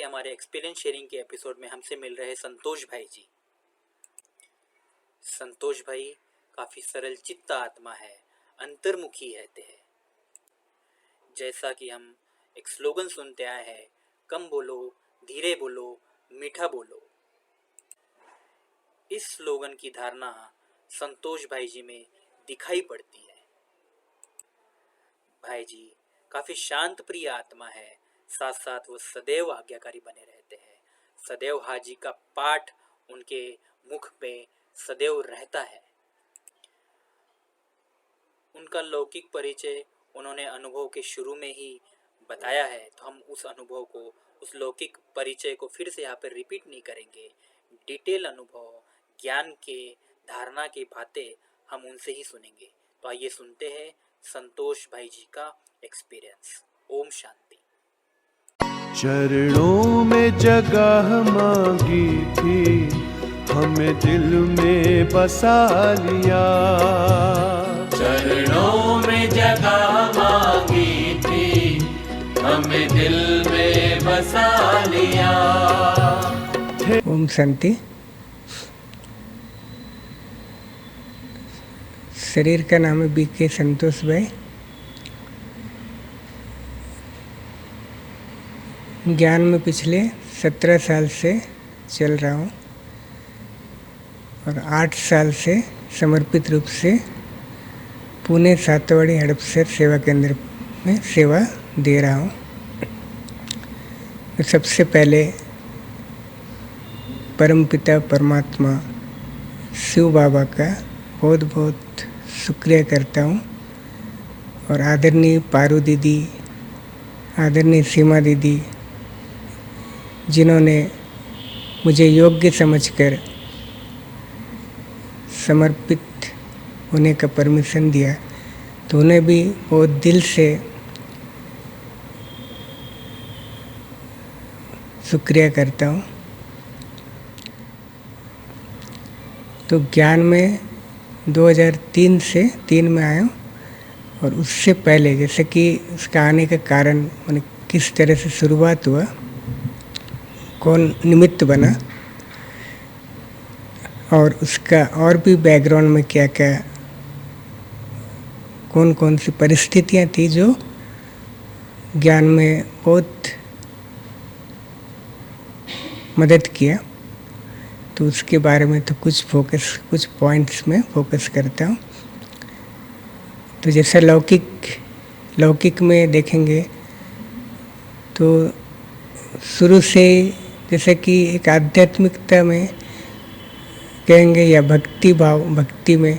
हमारे experience sharing के episode में हमसे मिल रहे संतोष भाई जी। संतोष भाई काफ़ी सरल चित्त आत्मा है, अंतर्मुखी रहते हैं। जैसा कि हम एक स्लोगन सुनते आए हैं, कम बोलो, धीरे बोलो, मीठा बोलो। इस स्लोगन की धारणा संतोष भाई जी में दिखाई पड़ती है। भाई जी काफ़ी शांत प्रिय आत्मा है, साथ साथ वो सदैव आज्ञाकारी बने रहते हैं। सदैव हाजी का पाठ उनके मुख पे सदैव रहता है। उनका लौकिक परिचय उन्होंने अनुभव के शुरू में ही बताया है, तो हम उस अनुभव को, उस लौकिक परिचय को फिर से यहाँ पर रिपीट नहीं करेंगे। डिटेल अनुभव, ज्ञान के धारणा की बातें हम उनसे ही सुनेंगे। तो आइए सुनते हैं संतोष भाई जी का एक्सपीरियंस। ओम शांति। चरणों में जगह मांगी थी, हमें दिल में बसा लिया। चरणों में जगह मांगी थी, हमें दिल में बसा लिया। ओम शांति। शरीर का नाम है बीके संतोष भाई। ज्ञान में पिछले 17 साल से चल रहा हूँ और 8 साल से समर्पित रूप से पुणे सातवाड़ी हड़पसर सेवा केंद्र में सेवा दे रहा हूँ। तो सबसे पहले परमपिता परमात्मा शिव बाबा का बहुत बहुत शुक्रिया करता हूँ और आदरणीय पारू दीदी, आदरणीय सीमा दीदी, जिन्होंने मुझे योग्य समझकर समर्पित होने का परमिशन दिया, तो उन्हें भी बहुत दिल से शुक्रिया करता हूँ। तो ज्ञान में 2003 से 3 में आया हूँ और उससे पहले जैसे कि उसका आने का कारण, मैंने किस तरह से शुरुआत हुआ, कौन निमित्त बना और उसका और भी बैकग्राउंड में क्या क्या, कौन कौन सी परिस्थितियाँ थी जो ज्ञान में बहुत मदद किया, तो उसके बारे में तो कुछ पॉइंट्स में फोकस करता हूँ। तो जैसा लौकिक में देखेंगे तो शुरू से जैसे कि एक आध्यात्मिकता में कहेंगे या भक्ति में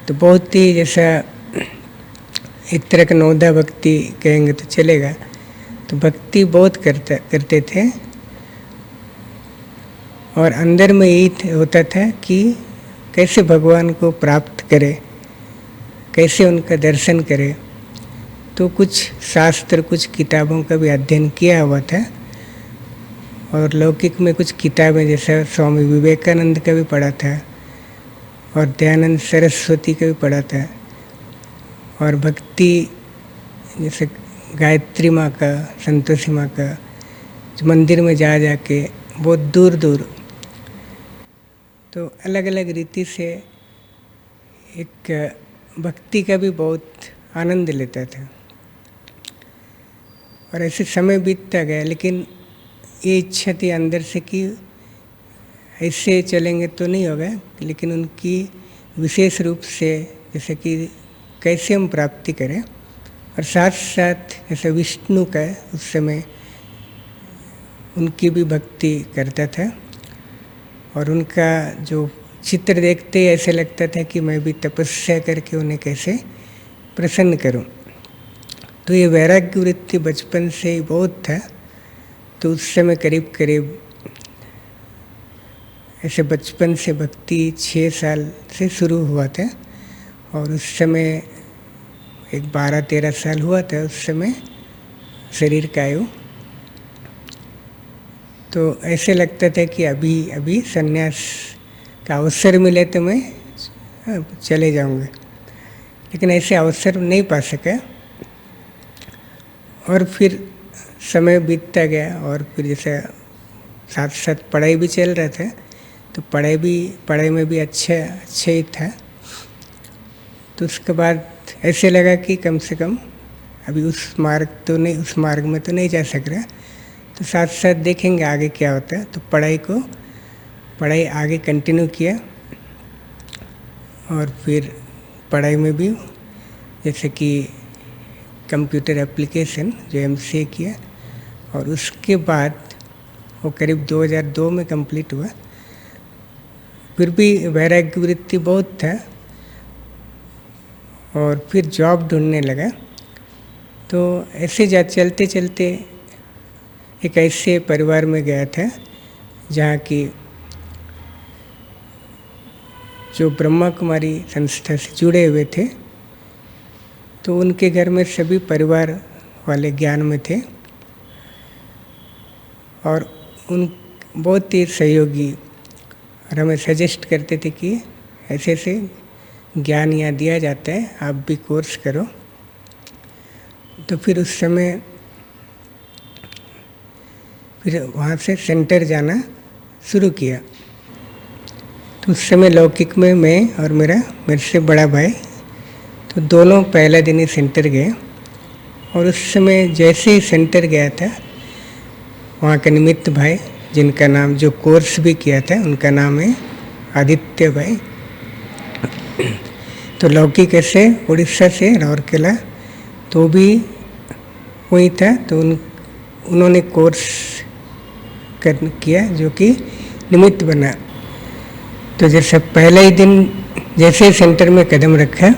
तो बहुत ही जैसा एक तरह का नौदा भक्ति कहेंगे तो चलेगा। तो भक्ति बहुत करते थे और अंदर में यही होता था कि कैसे भगवान को प्राप्त करें, कैसे उनका दर्शन करें। तो कुछ शास्त्र, कुछ किताबों का भी अध्ययन किया हुआ था और लौकिक में कुछ किताबें जैसे स्वामी विवेकानंद का भी पढ़ा था और दयानंद सरस्वती का भी पढ़ा था और भक्ति जैसे गायत्री माँ का, संतोषी माँ का, जो मंदिर में जाके बहुत दूर दूर, तो अलग अलग रीति से एक भक्ति का भी बहुत आनंद लेता था और ऐसे समय बीतता गया। लेकिन ये इच्छा थी अंदर से कि ऐसे चलेंगे तो नहीं होगा, लेकिन उनकी विशेष रूप से जैसे कि कैसे हम प्राप्ति करें और साथ साथ जैसे विष्णु का उस समय उनकी भी भक्ति करता था और उनका जो चित्र देखते ही ऐसे लगता था कि मैं भी तपस्या करके उन्हें कैसे प्रसन्न करूं। तो ये वैराग्य वृत्ति बचपन से ही बहुत था। तो उस समय करीब ऐसे बचपन से भक्ति 6 साल से शुरू हुआ था और उस समय एक 12-13 साल हुआ था उस समय शरीर का आयु। तो ऐसे लगता था कि अभी संन्यास का अवसर मिले तो मैं चले जाऊंगा, लेकिन ऐसे अवसर नहीं पा सका और फिर समय बीतता गया और फिर जैसे साथ साथ पढ़ाई भी चल रहा था, तो पढ़ाई में भी अच्छा ही था। तो उसके बाद ऐसे लगा कि कम से कम अभी उस मार्ग में तो नहीं जा सक रहा, तो साथ साथ देखेंगे आगे क्या होता है। तो पढ़ाई आगे कंटिन्यू किया, और फिर पढ़ाई में भी जैसे कि कंप्यूटर एप्लीकेशन जो MCA किया, और उसके बाद वो करीब 2002 में कंप्लीट हुआ। फिर भी वैराग्य वृत्ति बहुत था, और फिर जॉब ढूंढने लगा। तो ऐसे चलते चलते एक ऐसे परिवार में गया था जहाँ की जो ब्रह्मा कुमारी संस्था से जुड़े हुए थे, तो उनके घर में सभी परिवार वाले ज्ञान में थे, और उन बहुत ही सहयोगी, और हमें सजेस्ट करते थे कि ऐसे ऐसे ज्ञान यहाँ दिया जाता है, आप भी कोर्स करो। तो फिर उस समय फिर वहाँ से सेंटर जाना शुरू किया। तो उस समय लौकिक में मैं और मेरे से बड़ा भाई, तो दोनों पहला दिन ही सेंटर गए। और उस समय जैसे ही सेंटर गया था, वहाँ के निमित्त भाई, जिनका नाम, जो कोर्स भी किया था, उनका नाम है आदित्य भाई। तो लौकिक से उड़ीसा से राउरकेला, तो भी वही था। तो उन्होंने कोर्स किया जो कि निमित्त बना। तो जैसे पहले ही दिन जैसे ही सेंटर में कदम रखा,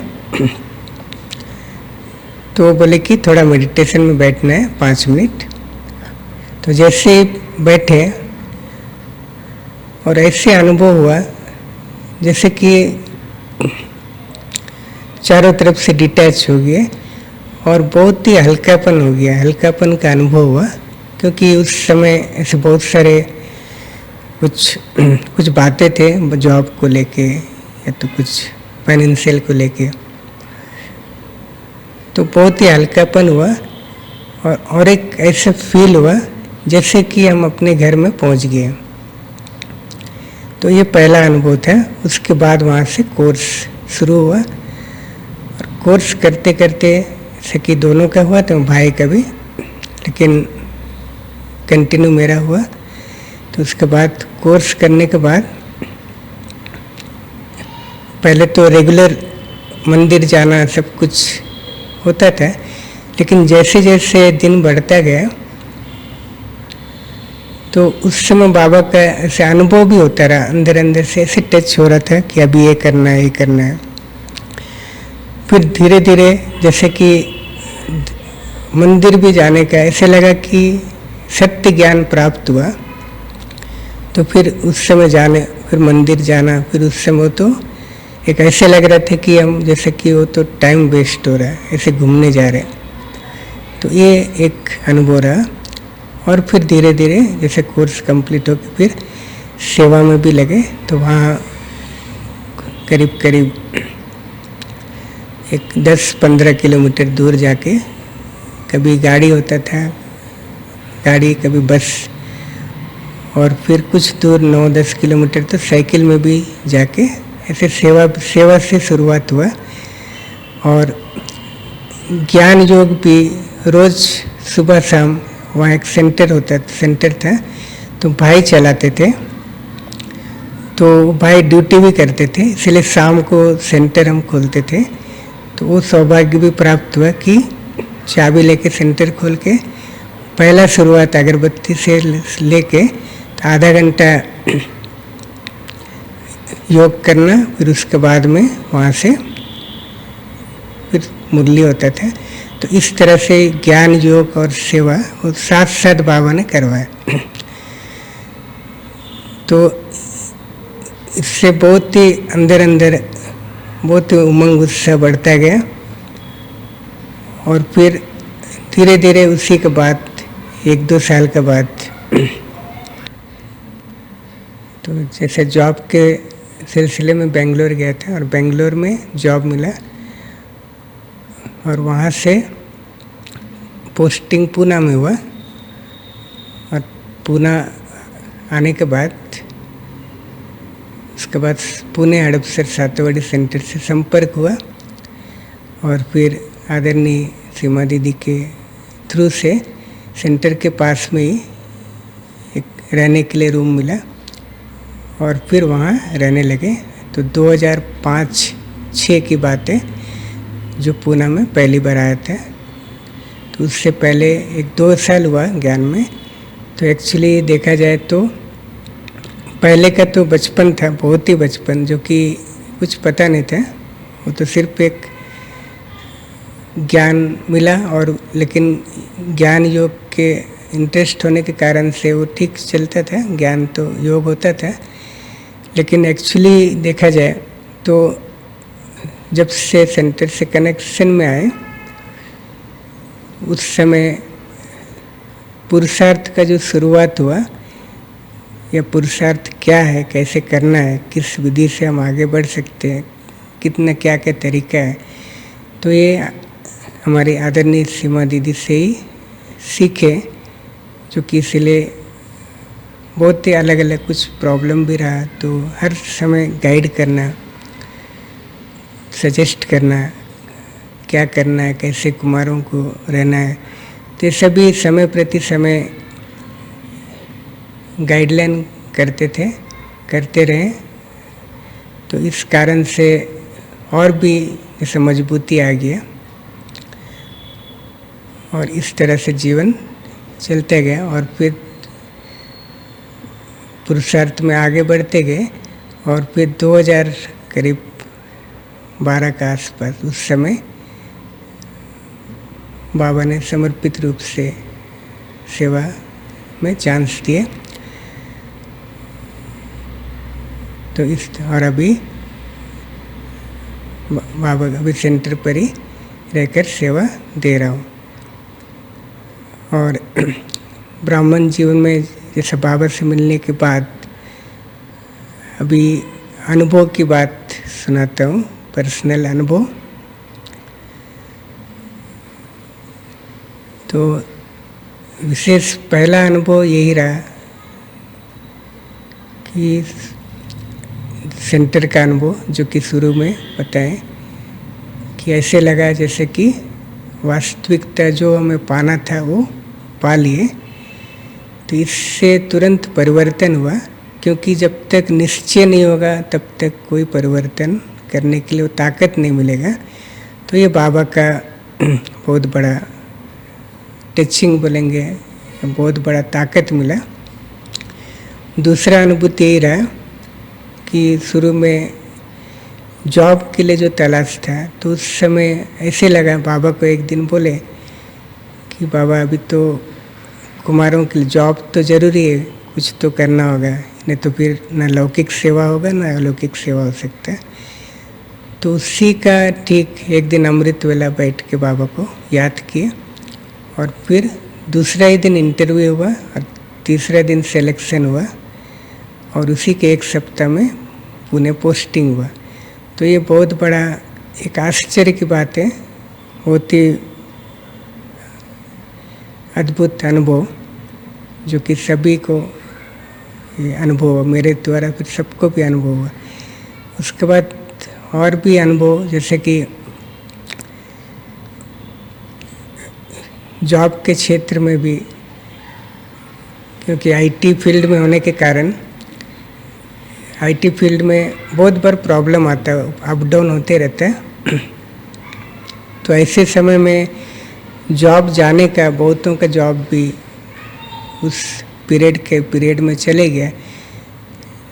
तो वो बोले कि थोड़ा मेडिटेशन में बैठना है 5 मिनट। तो जैसे ही बैठे, और ऐसे अनुभव हुआ जैसे कि चारों तरफ से डिटैच हो गए, और बहुत ही हल्कापन हो गया, हल्कापन का अनुभव हुआ। क्योंकि उस समय ऐसे बहुत सारे कुछ बातें थे जॉब को लेके, या तो कुछ फाइनेंशियल को लेके, तो बहुत ही हल्कापन हुआ। और एक ऐसा फील हुआ जैसे कि हम अपने घर में पहुंच गए। तो ये पहला अनुभव था। उसके बाद वहाँ से कोर्स शुरू हुआ, और कोर्स करते करते जैसे कि दोनों का हुआ, तो भाई का भी, लेकिन कंटिन्यू मेरा हुआ। तो उसके बाद कोर्स करने के बाद पहले तो रेगुलर मंदिर जाना सब कुछ होता था, लेकिन जैसे जैसे दिन बढ़ता गया, तो उस समय बाबा का ऐसे अनुभव भी होता रहा, अंदर अंदर से ऐसे टच हो रहा था कि अभी ये करना है, ये करना है। फिर धीरे धीरे जैसे कि मंदिर भी जाने का ऐसे लगा कि सत्य ज्ञान प्राप्त हुआ। तो फिर उस समय फिर मंदिर जाना, फिर उस समय तो एक ऐसे लग रहा था कि हम जैसे कि वो तो टाइम वेस्ट हो रहा है, ऐसे घूमने जा रहे हैं। तो ये एक अनुभव रहा। और फिर धीरे धीरे जैसे कोर्स कंप्लीट हो के फिर सेवा में भी लगे। तो वहाँ करीब करीब एक 10-15 किलोमीटर दूर जाके, कभी गाड़ी होता था, कभी बस, और फिर कुछ दूर 9-10 किलोमीटर तो साइकिल में भी जाके ऐसे सेवा से शुरुआत हुआ। और ज्ञान योग भी रोज़ सुबह शाम वहाँ एक सेंटर था, तो भाई चलाते थे। तो भाई ड्यूटी भी करते थे, इसलिए शाम को सेंटर हम खोलते थे। तो वो सौभाग्य भी प्राप्त हुआ कि चाबी लेके सेंटर खोल के पहला शुरुआत अगरबत्ती से लेके तो आधा घंटा योग करना, फिर उसके बाद में वहाँ से फिर मुरली होता था। तो इस तरह से ज्ञान योग और सेवा वो साथ साथ बाबा ने करवाया। तो इससे बहुत ही अंदर बहुत ही उमंग उत्साह बढ़ता गया। और फिर धीरे धीरे उसी के बाद 1-2 साल के बाद तो जैसे जॉब के सिलसिले में बेंगलोर गया था, और बेंगलोर में जॉब मिला, और वहाँ से पोस्टिंग पूना में हुआ। और पूना आने के बाद उसके बाद पुणे हड़पसर सातवाड़ी सेंटर से संपर्क हुआ और फिर आदरणीय सीमा दीदी के थ्रू से सेंटर के पास में ही एक रहने के लिए रूम मिला और फिर वहाँ रहने लगे। तो 2005-06 की बात है जो पूना में पहली बार आया था। तो उससे पहले 1-2 साल हुआ ज्ञान में। तो एक्चुअली देखा जाए तो पहले का तो बचपन था, बहुत ही बचपन, जो कि कुछ पता नहीं था। वो तो सिर्फ एक ज्ञान मिला और लेकिन ज्ञान योग के इंटरेस्ट होने के कारण से वो ठीक चलता था, ज्ञान तो योग होता था। लेकिन एक्चुअली देखा जाए तो जब से सेंटर से कनेक्शन में आए उस समय पुरुषार्थ का जो शुरुआत हुआ, या पुरुषार्थ क्या है, कैसे करना है, किस विधि से हम आगे बढ़ सकते हैं, कितना क्या क्या तरीका है, तो ये हमारी आदरणीय सीमा दीदी से ही सीखे, जो कि इसलिए बहुत ही अलग अलग कुछ प्रॉब्लम भी रहा। तो हर समय गाइड करना, सजेस्ट करना, क्या करना है, कैसे कुमारों को रहना है, तो सभी समय प्रति समय गाइडलाइन करते थे, करते रहे। तो इस कारण से और भी जैसे मजबूती आ गया और इस तरह से जीवन चलते गया और फिर पुरुषार्थ में आगे बढ़ते गए। और फिर 2000 करीब 12 का आसपास उस समय बाबा ने समर्पित रूप से सेवा में चांस दिए। तो इस और अभी बाबा अभी सेंटर पर ही रहकर सेवा दे रहा हूँ। और ब्राह्मण जीवन में जैसे बाबा से मिलने के बाद अभी अनुभव की बात सुनाता हूँ, पर्सनल अनुभव। तो विशेष पहला अनुभव यही रहा कि सेंटर का अनुभव, जो कि शुरू में बताएं कि ऐसे लगा जैसे कि वास्तविकता जो हमें पाना था वो पा लिए। तो इससे तुरंत परिवर्तन हुआ, क्योंकि जब तक निश्चय नहीं होगा तब तक कोई परिवर्तन करने के लिए वो ताकत नहीं मिलेगा। तो ये बाबा का बहुत बड़ा टचिंग बोलेंगे, बहुत बड़ा ताकत मिला। दूसरा अनुभूति यही रहा कि शुरू में जॉब के लिए जो तलाश था, तो उस समय ऐसे लगा, बाबा को एक दिन बोले कि बाबा अभी तो कुमारों के लिए जॉब तो ज़रूरी है, कुछ तो करना होगा, नहीं तो फिर न लौकिक सेवा होगा न अलौकिक सेवा हो सकता है। तो उसी का ठीक एक दिन अमृत वेला बैठ के बाबा को याद किए और फिर दूसरा ही दिन इंटरव्यू हुआ और तीसरा दिन सिलेक्शन हुआ और उसी के एक सप्ताह में पुणे पोस्टिंग हुआ। तो ये बहुत बड़ा एक आश्चर्य की बात है, बहुत ही अद्भुत अनुभव, जो कि सभी को ये अनुभव, मेरे द्वारा फिर सबको भी अनुभव हुआ। उसके बाद और भी अनुभव, जैसे कि जॉब के क्षेत्र में भी, क्योंकि आईटी फील्ड में होने के कारण आईटी फील्ड में बहुत बार प्रॉब्लम आता है, अप डाउन होते रहता है। तो ऐसे समय में जॉब जाने का, बहुतों का जॉब भी उस पीरियड में चले गया,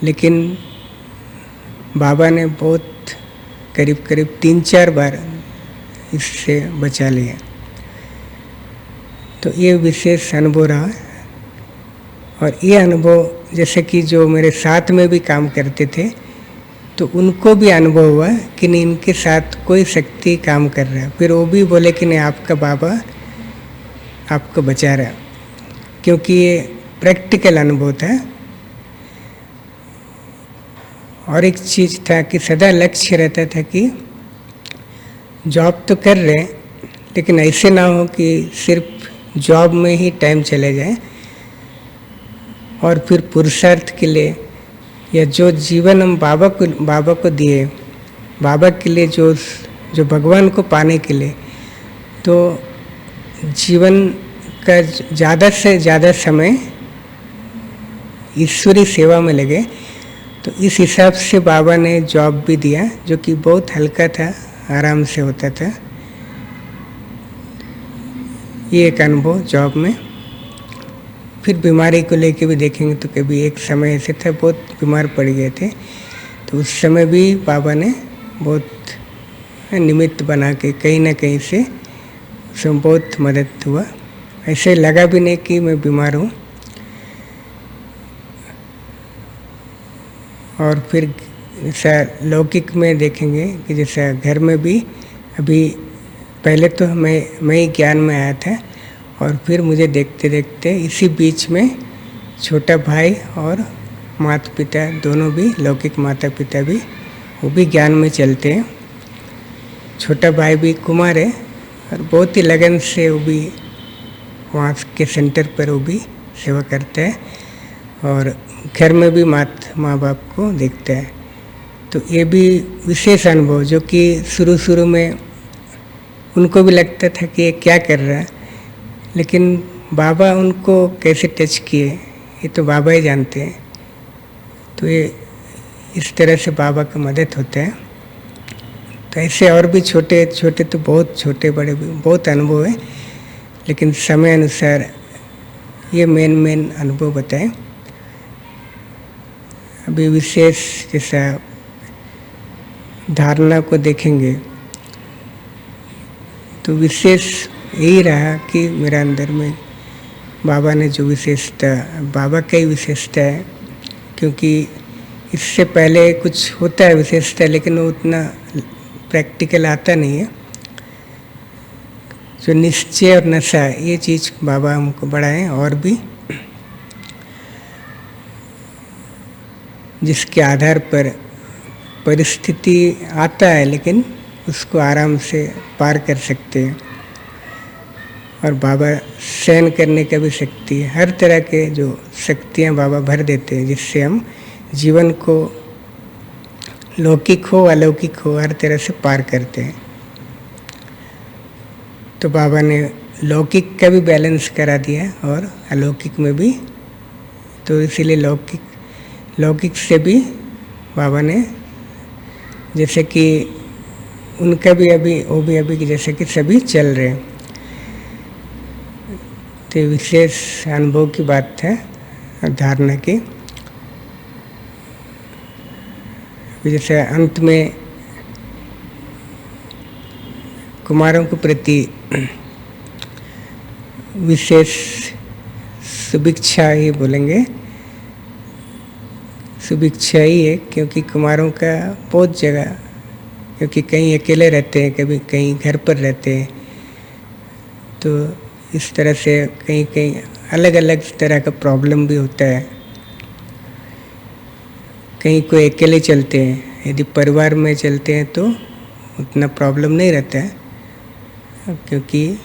लेकिन बाबा ने बहुत करीब 3-4 बार इससे बचा लिया। तो ये विशेष अनुभव रहा। और ये अनुभव जैसे कि जो मेरे साथ में भी काम करते थे, तो उनको भी अनुभव हुआ कि नहीं, इनके साथ कोई शक्ति काम कर रहा है। फिर वो भी बोले कि नहीं, आपका बाबा आपको बचा रहा, क्योंकि ये प्रैक्टिकल अनुभव था। और एक चीज़ था कि सदा लक्ष्य रहता था कि जॉब तो कर रहे हैं, लेकिन ऐसे ना हो कि सिर्फ जॉब में ही टाइम चले जाए। और फिर पुरुषार्थ के लिए, या जो जीवन हम बाबा को दिए, बाबा के लिए जो भगवान को पाने के लिए, तो जीवन का ज़्यादा से ज़्यादा समय ईश्वरी सेवा में लगे। तो इस हिसाब से बाबा ने जॉब भी दिया, जो कि बहुत हल्का था, आराम से होता था। ये एक अनुभव जॉब में। फिर बीमारी को लेके भी देखेंगे तो कभी एक समय ऐसे था बहुत बीमार पड़ गए थे, तो उस समय भी बाबा ने बहुत निमित्त बना के कहीं ना कहीं से उसमें बहुत मदद हुआ। ऐसे लगा भी नहीं कि मैं बीमार हूँ। और फिर जैसा लौकिक में देखेंगे कि जैसा घर में भी अभी पहले तो मैं ही ज्ञान में आया था, और फिर मुझे देखते देखते इसी बीच में छोटा भाई और माता पिता दोनों भी, लौकिक माता पिता भी, वो भी ज्ञान में चलते हैं। छोटा भाई भी कुमार है और बहुत ही लगन से वो भी वहाँ के सेंटर पर वो भी सेवा करता है, और घर में भी माँ बाप को देखता है। तो ये भी विशेष अनुभव, जो कि शुरू में उनको भी लगता था कि ये क्या कर रहा है, लेकिन बाबा उनको कैसे टच किए ये तो बाबा ही जानते हैं। तो ये इस तरह से बाबा का मदद होता है। तो ऐसे और भी छोटे छोटे, तो बहुत छोटे बड़े भी बहुत अनुभव है, लेकिन समय अनुसार ये मेन अनुभव बताएं। अभी विशेष जैसा धारणा को देखेंगे तो विशेष यही रहा कि मेरा अंदर में बाबा ने जो विशेषता, बाबा का ही विशेषता है, क्योंकि इससे पहले कुछ होता है विशेषता, लेकिन वो उतना प्रैक्टिकल आता नहीं है। जो निश्चय और नशा, ये चीज़ बाबा हमको बढ़ाएं, और भी जिसके आधार पर परिस्थिति आता है लेकिन उसको आराम से पार कर सकते हैं। और बाबा सहन करने का भी शक्ति है, हर तरह के जो शक्तियाँ बाबा भर देते हैं, जिससे हम जीवन को लौकिक हो अलौकिक हो हर तरह से पार करते हैं। तो बाबा ने लौकिक का भी बैलेंस करा दिया और अलौकिक में भी। तो इसीलिए लौकिक से भी बाबा ने, जैसे कि उनका भी वो भी अभी जैसे कि सभी चल रहे हैं। तो विशेष अनुभव की बात है धारणा की। जैसे अंत में कुमारों के प्रति विशेष शुभेच्छा ही बोलेंगे, शुभेच्छा ही है, क्योंकि कुमारों का बहुत जगह, क्योंकि कहीं अकेले रहते हैं, कभी कहीं घर पर रहते हैं, तो इस तरह से कहीं अलग अलग तरह का प्रॉब्लम भी होता है। कहीं कोई अकेले चलते हैं, यदि परिवार में चलते हैं तो उतना प्रॉब्लम नहीं रहता है, क्योंकि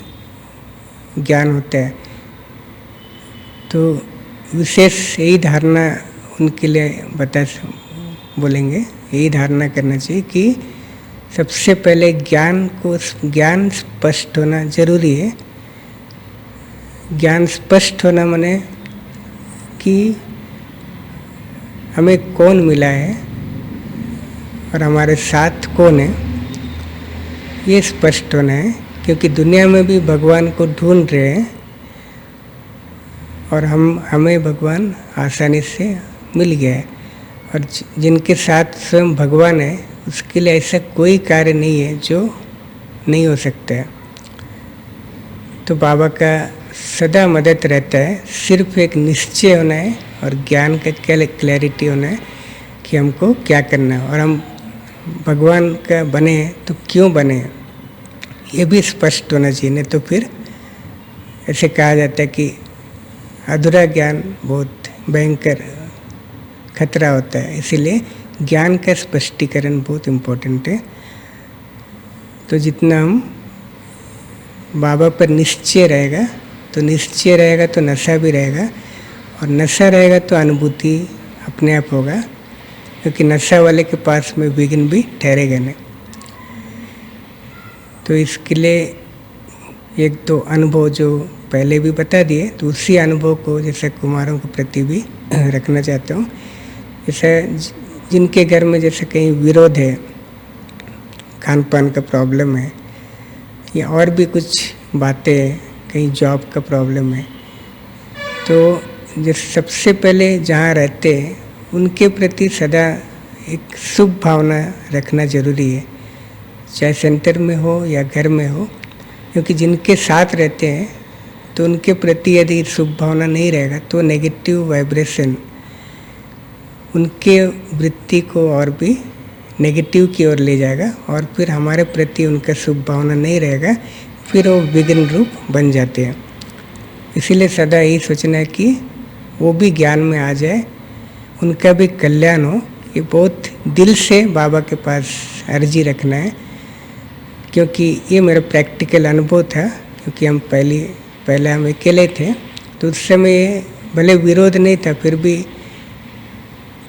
ज्ञान होता है। तो विशेष यही धारणा उनके लिए बोलेंगे, यही धारणा करना चाहिए कि सबसे पहले ज्ञान स्पष्ट होना जरूरी है। ज्ञान स्पष्ट होना माने कि हमें कौन मिला है और हमारे साथ कौन है, ये स्पष्ट होना है। क्योंकि दुनिया में भी भगवान को ढूंढ रहे हैं और हमें भगवान आसानी से मिल गया है, और जिनके साथ स्वयं भगवान है उसके लिए ऐसा कोई कार्य नहीं है जो नहीं हो सकता है। तो बाबा का सदा मदद रहता है, सिर्फ एक निश्चय होना है और ज्ञान का क्लैरिटी होना है कि हमको क्या करना है, और हम भगवान का बने हैं तो क्यों बने हैं, ये भी स्पष्ट होना चाहिए। नहीं तो फिर ऐसे कहा जाता है कि अधूरा ज्ञान बहुत भयंकर खतरा होता है, इसीलिए ज्ञान का स्पष्टीकरण बहुत इम्पोर्टेंट है। तो जितना हम बाबा पर निश्चय रहेगा तो नशा भी रहेगा, और नशा रहेगा तो अनुभूति अपने आप होगा, क्योंकि नशा वाले के पास में विघ्न भी ठहरेगा नहीं। तो इसके लिए एक दो अनुभव जो पहले भी बता दिए, तो उसी अनुभव को जैसे कुमारों के प्रति भी रखना चाहता हूँ। जैसे जिनके घर में जैसे कहीं विरोध है, खान पान का प्रॉब्लम है, या और भी कुछ बातें हैं, कहीं जॉब का प्रॉब्लम है, तो जैसे सबसे पहले जहाँ रहते हैं उनके प्रति सदा एक शुभ भावना रखना जरूरी है, चाहे सेंटर में हो या घर में हो। क्योंकि जिनके साथ रहते हैं तो उनके प्रति यदि शुभ भावना नहीं रहेगा तो नेगेटिव वाइब्रेशन उनके वृत्ति को और भी नेगेटिव की ओर ले जाएगा, और फिर हमारे प्रति उनका शुभ भावना नहीं रहेगा, फिर वो विघ्न रूप बन जाते हैं। इसीलिए सदा यही सोचना है कि वो भी ज्ञान में आ जाए, उनका भी कल्याण हो। ये बहुत दिल से बाबा के पास अर्जी रखना है, क्योंकि ये मेरा प्रैक्टिकल अनुभव था। क्योंकि हम पहले हम अकेले थे, तो उस समय भले विरोध नहीं था, फिर भी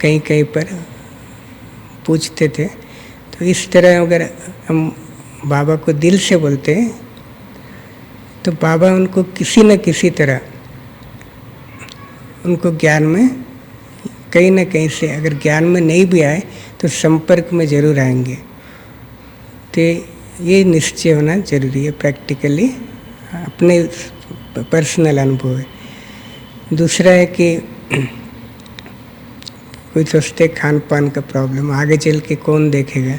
कहीं कहीं पर पूछते थे। तो इस तरह अगर हम बाबा को दिल से बोलते हैं तो बाबा उनको किसी न किसी तरह उनको ज्ञान में कहीं ना कहीं से, अगर ज्ञान में नहीं भी आए तो संपर्क में ज़रूर आएंगे। तो ये निश्चय होना जरूरी है, प्रैक्टिकली अपने पर्सनल अनुभव है। दूसरा है कि कोई सोचते खान पान का प्रॉब्लम आगे चल के कौन देखेगा,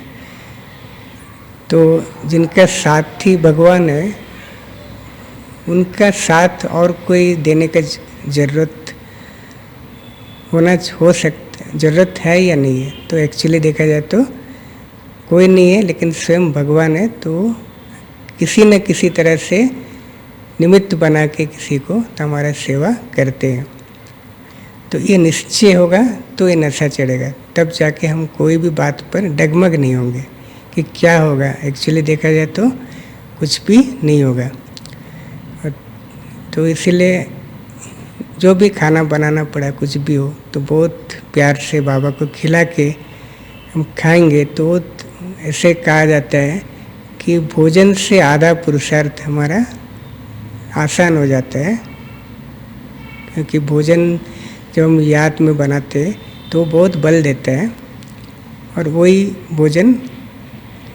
तो जिनका साथी भगवान है उनका साथ और कोई देने का ज़रूरत है या नहीं है। तो एक्चुअली देखा जाए तो कोई नहीं है, लेकिन स्वयं भगवान है, तो किसी न किसी तरह से निमित्त बना के किसी को तो हमारा सेवा करते हैं। तो ये निश्चय होगा तो ये नशा चढ़ेगा, तब जाके हम कोई भी बात पर डगमग नहीं होंगे कि क्या होगा। एक्चुअली देखा जाए तो कुछ भी नहीं होगा। तो इसलिए जो भी खाना बनाना पड़ा, कुछ भी हो, तो बहुत प्यार से बाबा को खिला के हम खाएंगे। तो ऐसे कहा जाता है कि भोजन से आधा पुरुषार्थ हमारा आसान हो जाता है, क्योंकि भोजन जब हम याद में बनाते हैं तो बहुत बल देता है। और वही भोजन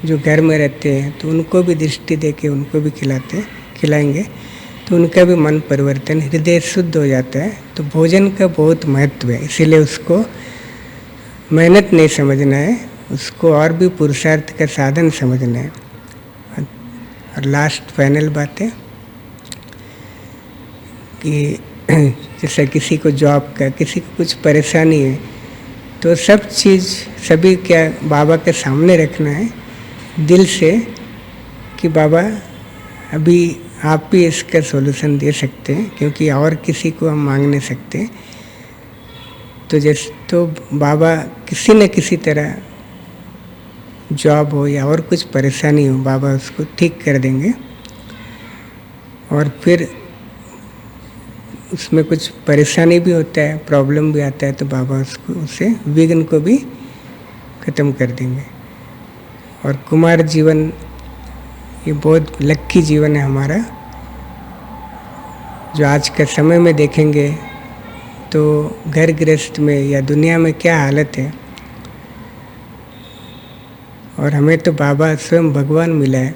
जो घर में रहते हैं तो उनको भी दृष्टि दे के उनको भी खिलाएंगे तो उनका भी मन परिवर्तन, हृदय शुद्ध हो जाता है। तो भोजन का बहुत महत्व है, इसीलिए उसको मेहनत नहीं समझना है, उसको और भी पुरुषार्थ का साधन समझना है। और लास्ट फाइनल बात है कि जैसे किसी को जॉब का, किसी को कुछ परेशानी है, तो सब चीज़ सभी क्या बाबा के सामने रखना है दिल से कि बाबा अभी आप भी इसका सॉल्यूशन दे सकते हैं, क्योंकि और किसी को हम मांग नहीं सकते। तो बाबा किसी न किसी तरह जॉब हो या और कुछ परेशानी हो, बाबा उसको ठीक कर देंगे। और फिर उसमें कुछ परेशानी भी होता है, प्रॉब्लम भी आता है, तो बाबा उसे विघ्न को भी ख़त्म कर देंगे। और कुमार जीवन ये बहुत लक्की जीवन है हमारा, जो आज के समय में देखेंगे तो घर गृहस्थ में या दुनिया में क्या हालत है। और हमें तो बाबा स्वयं भगवान मिला है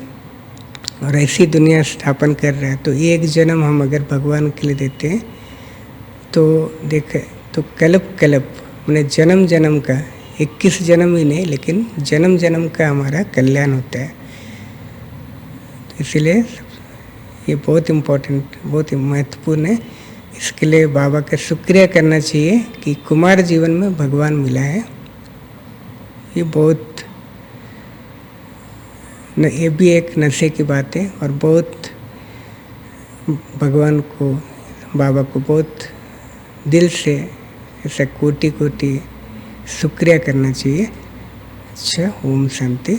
और ऐसी दुनिया स्थापन कर रहा है। तो एक जन्म हम अगर भगवान के लिए देते हैं तो देखें तो कल्प मैंने जन्म जन्म का 21 जन्म ही नहीं, लेकिन जन्म जन्म का हमारा कल्याण होता है। तो इसलिए ये बहुत इम्पोर्टेंट, बहुत महत्वपूर्ण है। इसके लिए बाबा का शुक्रिया करना चाहिए कि कुमार जीवन में भगवान मिला है। ये बहुत ये भी एक नशे की बात है, और बहुत भगवान को, बाबा को बहुत दिल से ऐसा कोटि कोटि शुक्रिया करना चाहिए। अच्छा, ओम शांति।